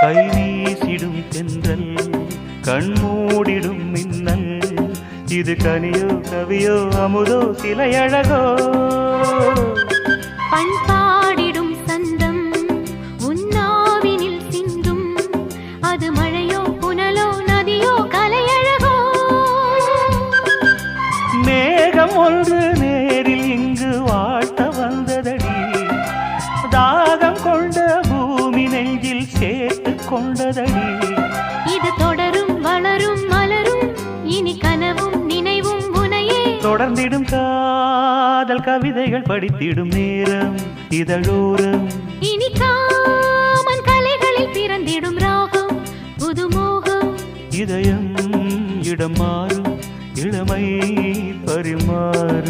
கை வீசிடும் தென்றல் கண்மூடிடும் மின்னல் இது கனியோ கவியோ அமுதோ சிலையழகோ பண்பாடிடும் சந்தம் உன்னாவினில் சிந்தும் அது மழையோ புனலோ நதியோ கலையழகோ மேகம் ஒன்று நேரில் இங்கு வாழ்த்த வந்ததடி தாகம் கொண்ட பூமி நெஞ்சில் சேர்த்து கொண்டதடி இது தொடரும் வளரும் மலரும் இனி கனவும் நினைவும் உனையே தொடர்ந்திடும் காதல் கவிதைகள் படித்திடும் நேரம் இதழோரம் இனி காமன் கலைகளில் பிறந்திடும் ராகம் புதுமோகம் இதயம் இடம் மாறும் இளமை பரிமாறும்